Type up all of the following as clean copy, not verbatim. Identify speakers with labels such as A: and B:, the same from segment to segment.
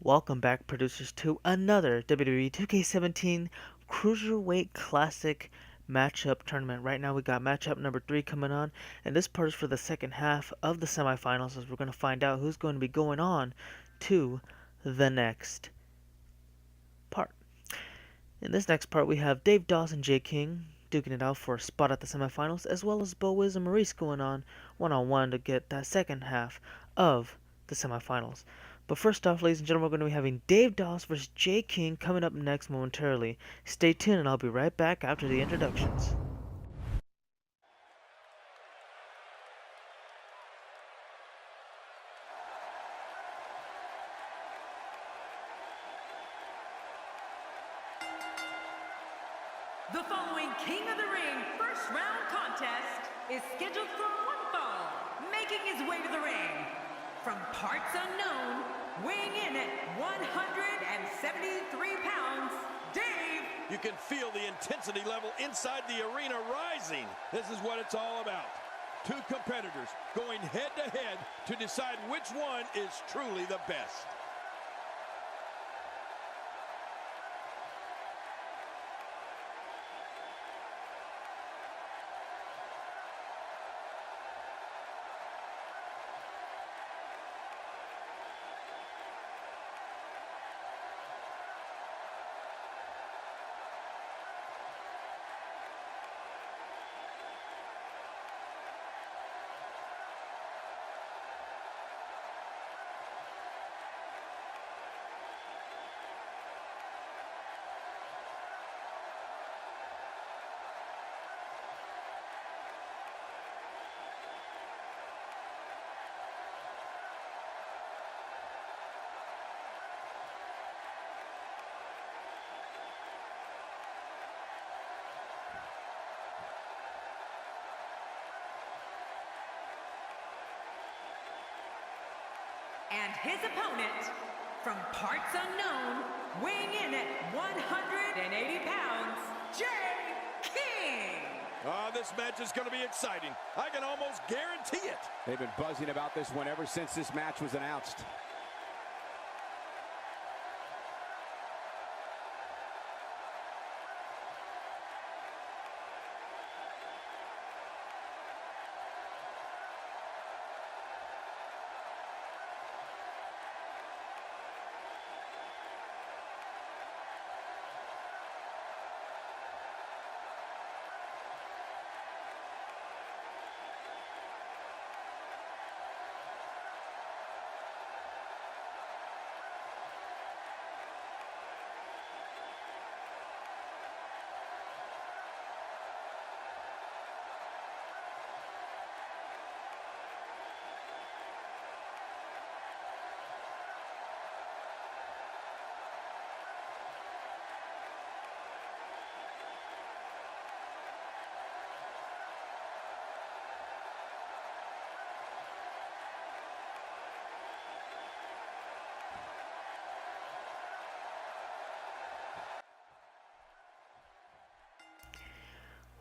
A: Welcome back, producers, to another WWE 2K17 Cruiserweight Classic matchup tournament. Right now, we got matchup number 3 coming on, and this part is for the second half of the semifinals, as we're going to find out who's going to be going on to the next part. In this next part, we have Dave Daus and Jay King duking it out for a spot at the semifinals, as well as Bo Wiz and Maurice going on one-on-one to get that second half of the semifinals. But first off, ladies and gentlemen, we're going to be having Dave Daus versus Jay King coming up next momentarily. Stay tuned and I'll be right back after the introductions.
B: The following King of the Ring first round contest is scheduled for one fall. Making his way to the ring from parts unknown, weighing in at 173 pounds, Dave.
C: You can feel the intensity level inside the arena rising. This is what it's all about. Two competitors going head to head to decide which one is truly the best.
B: And his opponent, from parts unknown, weighing in at 180 pounds, Jay King.
C: This match is going to be exciting. I can almost guarantee it.
D: They've been buzzing about this one ever since this match was announced.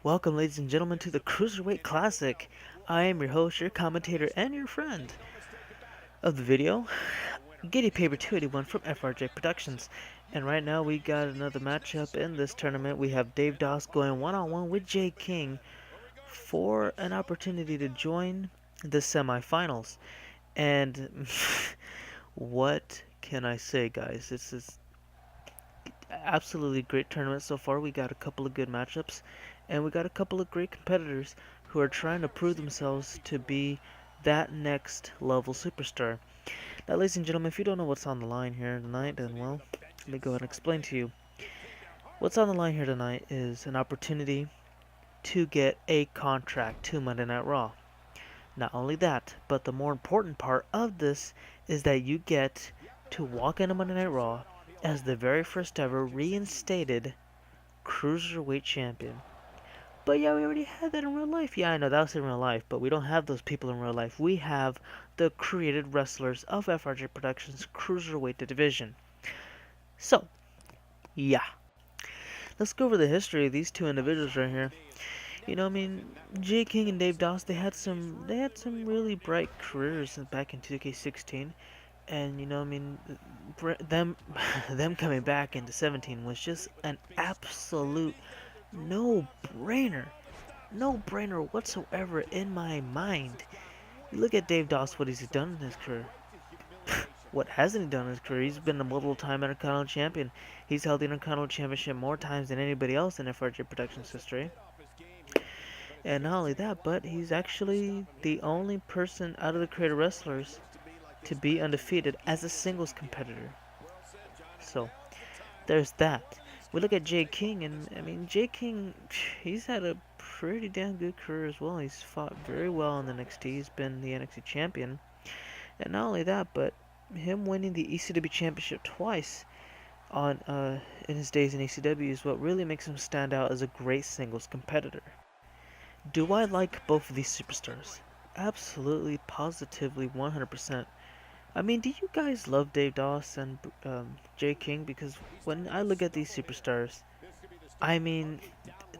A: Welcome, ladies and gentlemen, to the Cruiserweight Classic. I am your host, your commentator, and your friend of the video, Giddy Paper 281 from FRJ Productions. And right now we got another matchup in this tournament. We have Dave Daus going one-on-one with Jay King for an opportunity to join the semifinals. And what can I say, guys? This is absolutely great tournament so far. We got a couple of good matchups, and we got a couple of great competitors who are trying to prove themselves to be that next level superstar. Now, ladies and gentlemen, if you don't know what's on the line here tonight, then, well, let me go ahead and explain to you. What's on the line here tonight is an opportunity to get a contract to Monday Night Raw. Not only that, but the more important part of this is that you get to walk into Monday Night Raw as the very first ever reinstated Cruiserweight champion. But yeah, we already had that in real life. Yeah, I know that was in real life, but we don't have those people in real life. We have the created wrestlers of FRJ Productions Cruiserweight division. So, yeah. Let's go over the history of these two individuals right here. You know, I mean, Jay King and Dave Daus, they had some really bright careers back in 2K16. And you know, I mean, them them coming back into 17 was just an absolute no-brainer. No-brainer whatsoever in my mind. You look at Dave Daus, what he's done in his career. What hasn't he done in his career? He's been a multiple-time Intercontinental Champion. He's held the Intercontinental Championship more times than anybody else in FRJ Productions history. And not only that, but he's actually the only person out of the creator wrestlers to be undefeated as a singles competitor. So, there's that. We look at Jay King, and I mean, Jay King, he's had a pretty damn good career as well. He's fought very well in the NXT. He's been the NXT champion. And not only that, but him winning the ECW championship twice in his days in ECW is what really makes him stand out as a great singles competitor. Do I like both of these superstars? Absolutely, positively, 100%. I mean, do you guys love Dave Daus and Jay King? Because when I look at these superstars, I mean,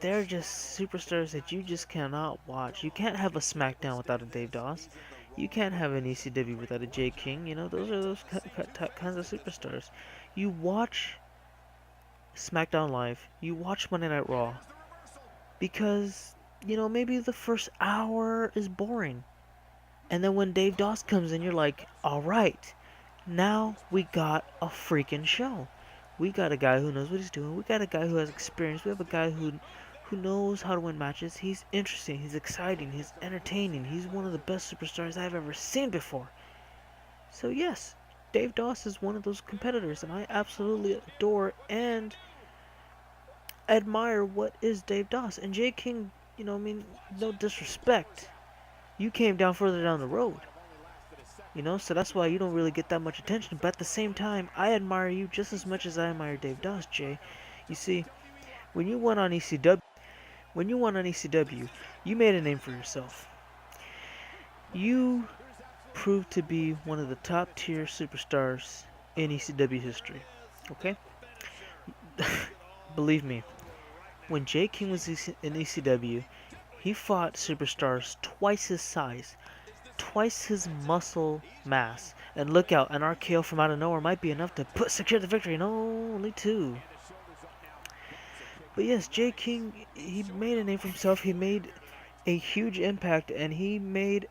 A: they're just superstars that you just cannot watch. You can't have a SmackDown without a Dave Daus. You can't have an ECW without a Jay King. You know, those are those kinds of superstars. You watch SmackDown Live, you watch Monday Night Raw, because, you know, maybe the first hour is boring. And then when Dave Daus comes in, you're like, alright, now we got a freaking show. We got a guy who knows what he's doing. We got a guy who has experience. We have a guy who knows how to win matches. He's interesting. He's exciting. He's entertaining. He's one of the best superstars I've ever seen before. So yes, Dave Daus is one of those competitors, and I absolutely adore and admire what is Dave Daus. And Jay King, you know, I mean, no disrespect. You came down further down the road. You know, so that's why you don't really get that much attention. But at the same time, I admire you just as much as I admire Dave Daus, Jay. You see, when you went on ECW, you made a name for yourself. You proved to be one of the top tier superstars in ECW history. Okay? Believe me, when Jay King was in ECW, he fought superstars twice his size, twice his muscle mass. And look out, an RKO from out of nowhere might be enough to secure the victory. No, only two. But yes, Jay King, he made a name for himself. He made a huge impact, and he made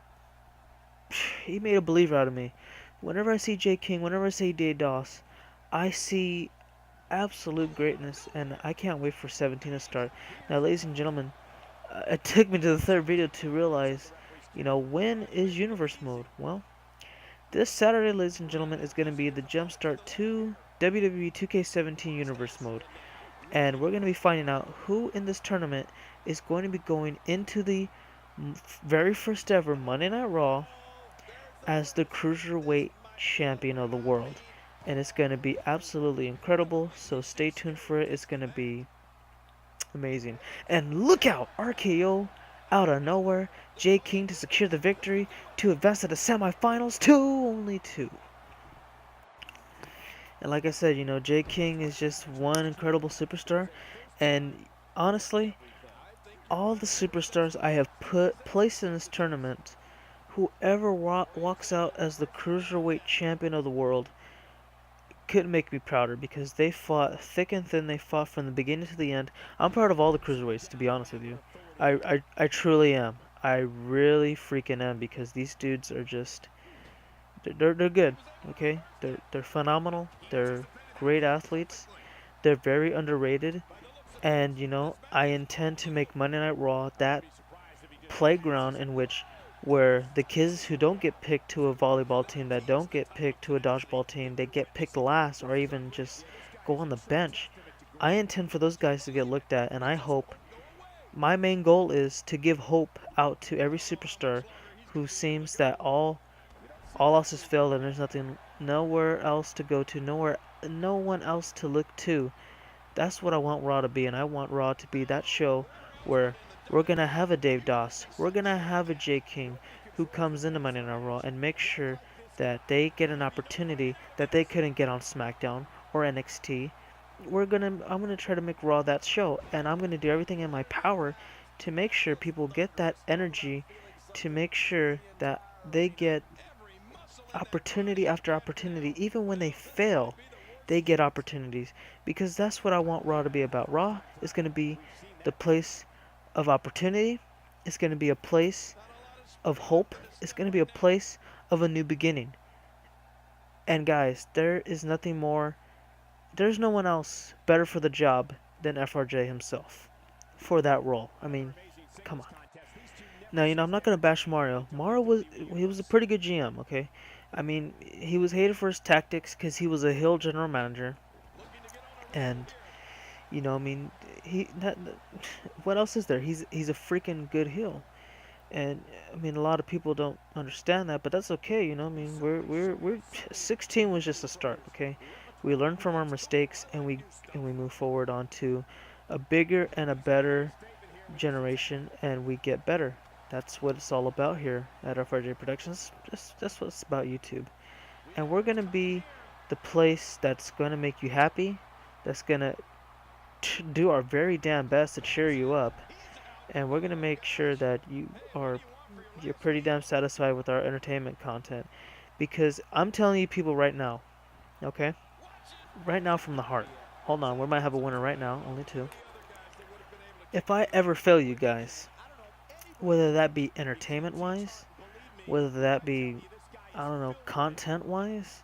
A: a believer out of me. Whenever I see Jay King, whenever I see Dave Daus, I see absolute greatness, and I can't wait for 17 to start. Now, ladies and gentlemen, it took me to the third video to realize, you know, when is Universe Mode? Well, this Saturday, ladies and gentlemen, is going to be the Jumpstart 2 WWE 2K17 Universe Mode. And we're going to be finding out who in this tournament is going to be going into the very first ever Monday Night Raw as the Cruiserweight champion of the world. And it's going to be absolutely incredible, so stay tuned for it. It's going to be amazing. And look out! RKO out of nowhere. Jay King to secure the victory, to advance to the semifinals. Only two. And like I said, you know, Jay King is just one incredible superstar. And honestly, all the superstars I have placed in this tournament, whoever walks out as the Cruiserweight champion of the world, couldn't make me prouder, because they fought thick and thin. They fought from the beginning to the end. I'm proud of all the Cruiserweights, to be honest with you. I truly am. I really freaking am, because these dudes are just... They're good, okay? They're phenomenal. They're great athletes. They're very underrated. And, you know, I intend to make Monday Night Raw that playground in which where the kids who don't get picked to a volleyball team, that don't get picked to a dodgeball team, they get picked last or even just go on the bench. I intend for those guys to get looked at, and I hope, my main goal is to give hope out to every superstar who seems that all else has failed and there's nowhere else to go to, no one else to look to. That's what I want Raw to be, and I want Raw to be that show where we're going to have a Dave Daus, we're going to have a Jay King who comes into Monday Night Raw and makes sure that they get an opportunity that they couldn't get on SmackDown or NXT. I'm going to try to make Raw that show, and I'm going to do everything in my power to make sure people get that energy, to make sure that they get opportunity after opportunity. Even when they fail, they get opportunities, because that's what I want Raw to be about. Raw is going to be the place of opportunity. It's going to be a place of hope. It's going to be a place of a new beginning. And guys, there's no one else better for the job than FRJ himself for that role. I mean, come on. Now, I'm not gonna bash Mario. He was a pretty good GM, okay? I mean, he was hated for his tactics because he was a heel general manager, and I mean, what else is there? He's a freaking good heel, and I mean, a lot of people don't understand that, but that's okay. I mean, we're 16 was just a start, okay? We learn from our mistakes, and we move forward onto a bigger and a better generation, and we get better. That's what it's all about here at FRJ Productions. That's what it's about, YouTube. And we're gonna be the place that's gonna make you happy, that's gonna do our very damn best to cheer you up, and we're gonna make sure that you're pretty damn satisfied with our entertainment content. Because I'm telling you people right now, okay? Right now from the heart. Hold on, we might have a winner right now, only two. If I ever fail you guys, whether that be entertainment wise, whether that be, I don't know, content wise,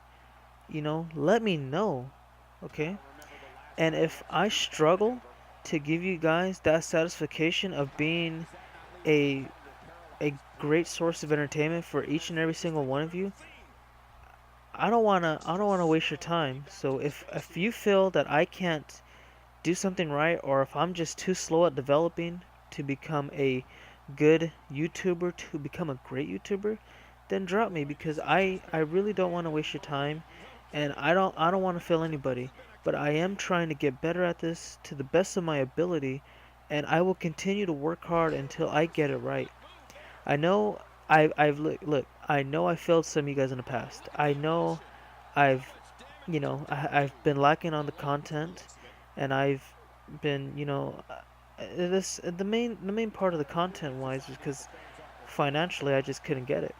A: let me know, okay? And if I struggle to give you guys that satisfaction of being a a great source of entertainment for each and every single one of you, I don't wanna waste your time. So if you feel that I can't do something right, or if I'm just too slow at developing to become a good YouTuber, to become a great YouTuber, then drop me, because I really don't want to waste your time, and I don't want to fail anybody, but I am trying to get better at this to the best of my ability, and I will continue to work hard until I get it right. I know look, I know I failed some of you guys in the past. I know I've I've been lacking on the content, and I've been, this the main part of the content wise is because financially I just couldn't get it.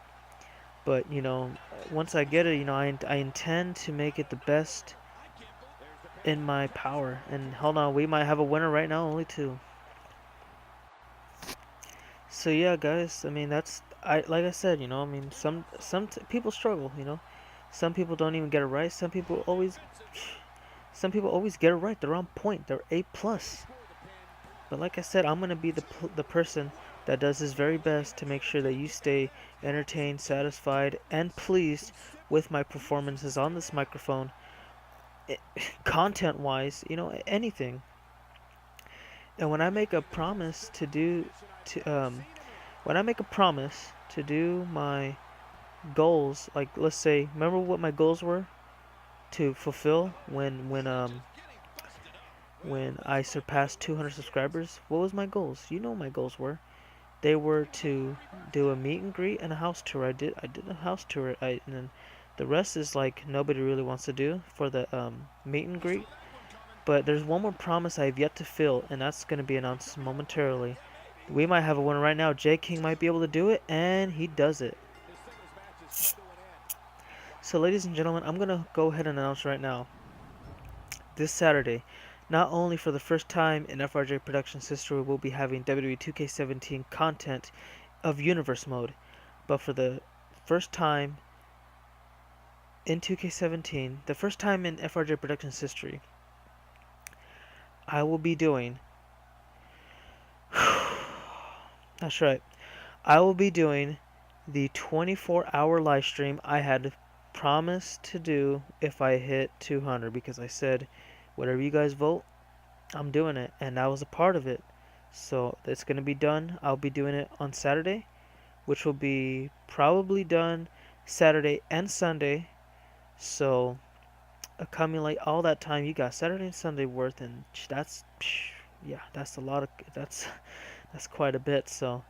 A: But once I get it, I intend to make it the best in my power. And hold on, we might have a winner right now, only two. So yeah, guys, I mean, like I said, I mean, people struggle, some people don't even get it right. Some people always get it right. They're on point. They're A plus. But like I said, I'm gonna be the person that does his very best to make sure that you stay entertained, satisfied, and pleased with my performances on this microphone, content-wise, anything. And when I make a promise to do my goals, like let's say, remember what my goals were to fulfill when I surpassed 200 subscribers? What was my goals? You know what my goals were. They were to do a meet and greet and a house tour. I did a house tour. And then the rest is like nobody really wants to do for the meet and greet. But there's one more promise I have yet to fill, and that's going to be announced momentarily. We might have a winner right now. J King might be able to do it, and he does it. So ladies and gentlemen, I'm going to go ahead and announce right now. This Saturday, not only for the first time in FRJ Productions history, we'll be having WWE 2K17 content of Universe Mode, but for the first time in 2K17, the first time in FRJ Productions history, I will be doing... That's right. I will be doing the 24-hour live stream I had promised to do if I hit 200, because I said, whatever you guys vote, I'm doing it, and that was a part of it. So it's going to be done. I'll be doing it on Saturday, which will be probably done Saturday and Sunday. So accumulate all that time. You got Saturday and Sunday worth, and that's a lot of that's quite a bit. So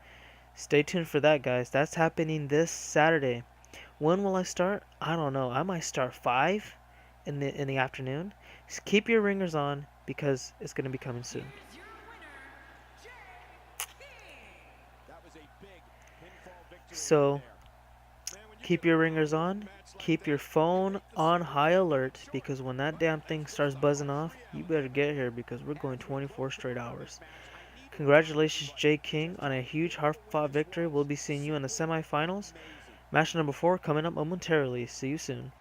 A: stay tuned for that, guys. That's happening this Saturday. When will I start? I don't know. I might start 5 in the afternoon. Just keep your ringers on, because it's going to be coming soon. So Keep your ringers on. Keep your phone on high alert, because when that damn thing starts buzzing off, you better get here because we're going 24 straight hours. Congratulations, Jay King, on a huge hard-fought victory. We'll be seeing you in the semifinals. Match number 4 coming up momentarily. See you soon.